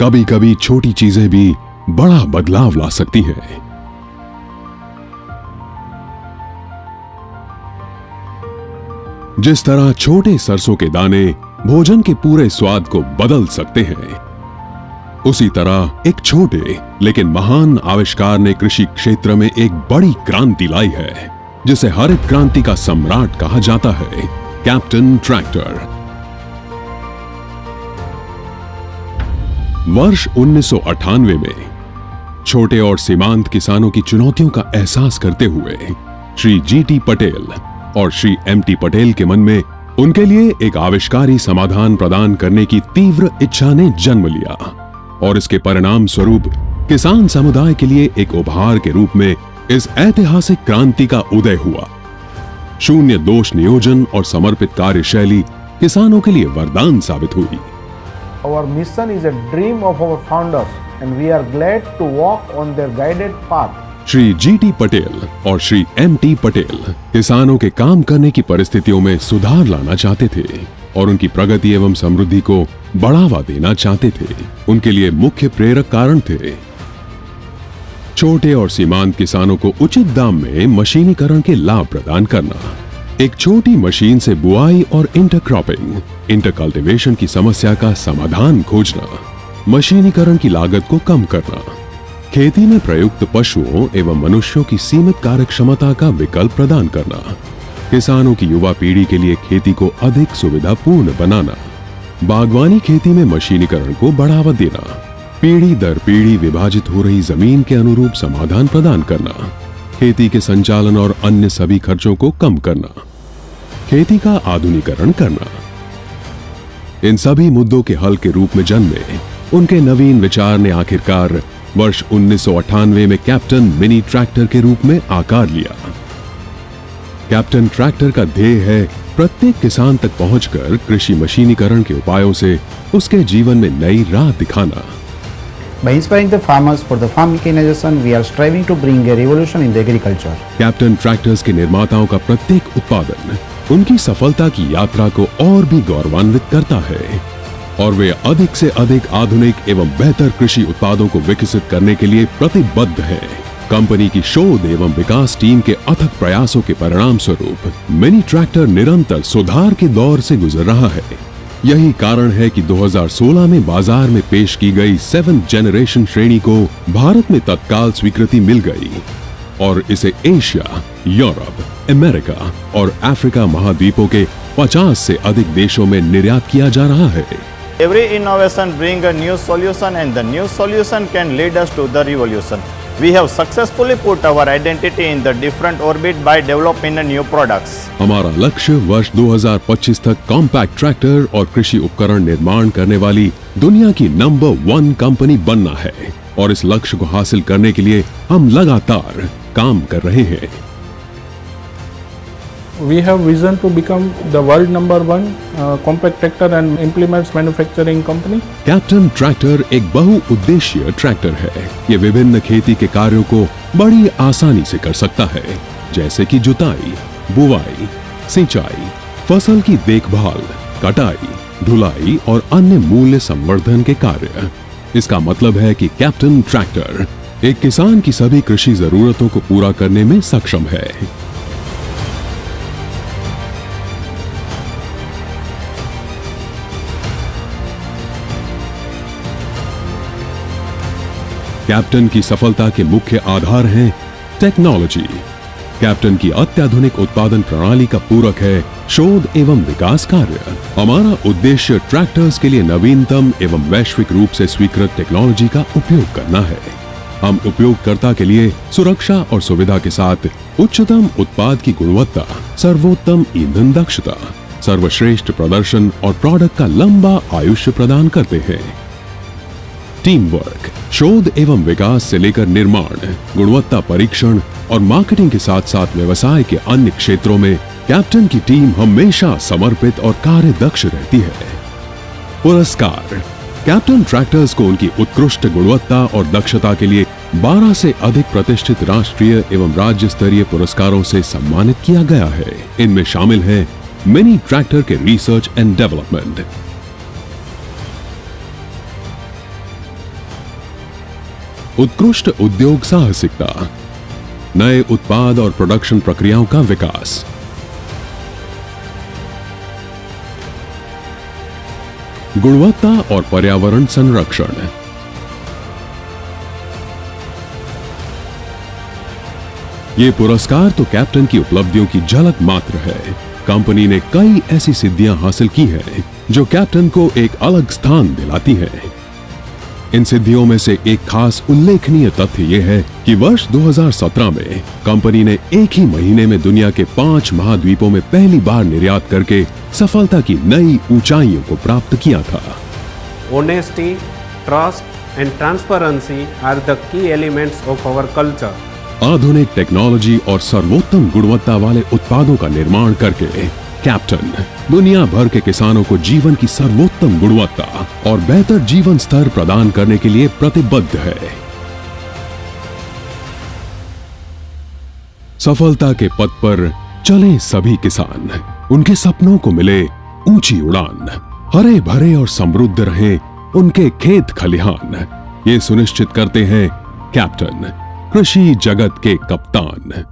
कभी कभी छोटी चीजें भी बड़ा बदलाव ला सकती हैं। जिस तरह छोटे सरसों के दाने भोजन के पूरे स्वाद को बदल सकते हैं, उसी तरह एक छोटे लेकिन महान आविष्कार ने कृषि क्षेत्र में एक बड़ी क्रांति लाई है, जिसे हरित क्रांति का सम्राट कहा जाता है, कैप्टन ट्रैक्टर। वर्ष 1998 में छोटे और सीमांत किसानों की चुनौतियों का एहसास करते हुए श्री जी.टी. पटेल और श्री एम.टी. पटेल के मन में उनके लिए एक आविष्कारी समाधान प्रदान करने की तीव्र इच्छा ने जन्म लिया, और इसके परिणाम स्वरूप किसान समुदाय के लिए एक उपहार के रूप में इस ऐतिहासिक क्रांति का उदय हुआ। शून्य दोष नियोजन और समर्पित कार्यशैली किसानों के लिए वरदान साबित हुई। Our mission is a dream of our founders and we are glad to walk on their guided path. Shri GT. Patel और श्री एम.टी. पटेल किसानों के काम करने की परिस्थितियों में सुधार लाना चाहते थे और उनकी प्रगति एवं समृद्धि को बढ़ावा देना चाहते थे। उनके लिए मुख्य प्रेरक कारण थे छोटे और सीमांत किसानों को उचित दाम में मशीनीकरण के लाभ प्रदान करना, एक छोटी मशीन से बुआई और इंटरक्रॉपिंग, इंटरकल्टिवेशन की समस्या का समाधान खोजना, मशीनीकरण की लागत को कम करना, खेती में प्रयुक्त पशुओं एवं मनुष्यों की सीमित कार्यक्षमता का विकल्प प्रदान करना, किसानों की युवा पीढ़ी के लिए खेती को अधिक सुविधापूर्ण बनाना, बागवानी खेती में मशीनीकरण को बढ़ावा देना, पीढ़ी दर पीढ़ी विभाजित हो रही जमीन के अनुरूप समाधान प्रदान करना, खेती के संचालन और अन्य सभी खर्चों को कम करना, खेती का आधुनिकीकरण करना। इन सभी मुद्दों के हल के रूप में जन्मे उनके नवीन विचार ने आखिरकार वर्ष 1998 में कैप्टन मिनी ट्रैक्टर के रूप में आकार लिया। कैप्टन ट्रैक्टर का ध्येय है प्रत्येक किसान तक पहुंचकर कृषि मशीनीकरण के उपायों से उसके जीवन में नई राह दिखाना। By inspiring the farmers for the farm mechanization, we are striving to bring a revolution in the agriculture. Captain tractors के निर्माताओं का प्रत्येक उत्पादन उनकी सफलता की यात्रा को और भी गौरवान्वित करता है, और वे अधिक से अधिक आधुनिक एवं बेहतर कृषि उत्पादों को विकसित करने के लिए प्रतिबद्ध हैं। कंपनी की शोध एवं विकास टीम के अथक प्रयासों के परिणाम स्वरूप मिनी ट्रैक्टर निरंतर सुधार के दौर से गुजर रहा है। यही कारण है कि 2016 में बाजार में पेश की गई 7th जनरेशन श्रेणी को भारत में तत्काल स्वीकृति मिल गई और इसे एशिया, यूरोप, अमेरिका और अफ्रीका महाद्वीपों के 50 से अधिक देशों में निर्यात किया जा रहा है। Every innovation brings a new solution and the new solution can lead us to the revolution. We have successfully put our identity in the different orbit by developing new products. हमारा लक्ष्य वर्ष 2025 तक कॉम्पैक्ट ट्रैक्टर और कृषि उपकरण निर्माण करने वाली दुनिया की नंबर 1 कंपनी बनना है, और इस लक्ष्य को हासिल करने के लिए हम लगातार काम कर रहे हैं। We have vision to become the world number 1 compact tractor and implements manufacturing company. Captain tractor एक बहुउद्देशीय ट्रैक्टर है। ये विभिन्न खेती के कार्यों को बड़ी आसानी से कर सकता है, जैसे कि जुताई, बुवाई, सिंचाई, फसल की देखभाल, कटाई, धुलाई और अन्य मूल्य संवर्धन के कार्य। इसका मतलब है कि कैप्टन ट्रैक्टर एक किसान की सभी कृषि जरूरतों को पूरा करने में सक्षम है। कैप्टन की सफलता के मुख्य आधार हैं टेक्नोलॉजी। कैप्टन की अत्याधुनिक उत्पादन प्रणाली का पूरक है शोध एवं विकास कार्य। हमारा उद्देश्य ट्रैक्टर्स के लिए नवीनतम एवं वैश्विक रूप से स्वीकृत टेक्नोलॉजी का उपयोग करना है। हम उपयोगकर्ता के लिए सुरक्षा और सुविधा के साथ उच्चतम उत्पाद की गुणवत्ता, सर्वोत्तम ईंधन दक्षता, सर्वश्रेष्ठ प्रदर्शन और प्रोडक्ट का लंबा आयुष्य प्रदान करते हैं। टीम वर्क, शोध एवं विकास से लेकर निर्माण, गुणवत्ता परीक्षण और मार्केटिंग के साथ साथ व्यवसाय के अन्य क्षेत्रों में कैप्टन की टीम हमेशा समर्पित और कार्यदक्ष रहती है। पुरस्कार। कैप्टन ट्रैक्टर्स को उनकी उत्कृष्ट गुणवत्ता और दक्षता के लिए 12 से अधिक प्रतिष्ठित राष्ट्रीय एवं राज्य स्तरीय पुरस्कारों से सम्मानित किया गया है। इनमें शामिल है मिनी ट्रैक्टर के रिसर्च एंड डेवलपमेंट, उत्कृष्ट उद्योग साहसिकता, नए उत्पाद और प्रोडक्शन प्रक्रियाओं का विकास, गुणवत्ता और पर्यावरण संरक्षण, ये पुरस्कार तो कैप्टन की उपलब्धियों की झलक मात्र है। कंपनी ने कई ऐसी सिद्धियां हासिल की हैं जो कैप्टन को एक अलग स्थान दिलाती है। इन सिद्धियों में से एक खास उल्लेखनीय तथ्य यह है कि वर्ष 2017 में कंपनी ने एक ही महीने में दुनिया के 5 महाद्वीपों में पहली बार निर्यात करके सफलता की नई ऊंचाइयों को प्राप्त किया था। Honesty, trust and transparency are the key elements of our culture. आधुनिक टेक्नोलॉजी और सर्वोत्तम गुणवत्ता वाले उत्पादों का निर्माण करके कैप्टन दुनिया भर के किसानों को जीवन की सर्वोत्तम गुणवत्ता और बेहतर जीवन स्तर प्रदान करने के लिए प्रतिबद्ध है। सफलता के पथ पर चले सभी किसान, उनके सपनों को मिले ऊंची उड़ान, हरे भरे और समृद्ध रहे उनके खेत खलिहान, ये सुनिश्चित करते हैं कैप्टन, कृषि जगत के कप्तान।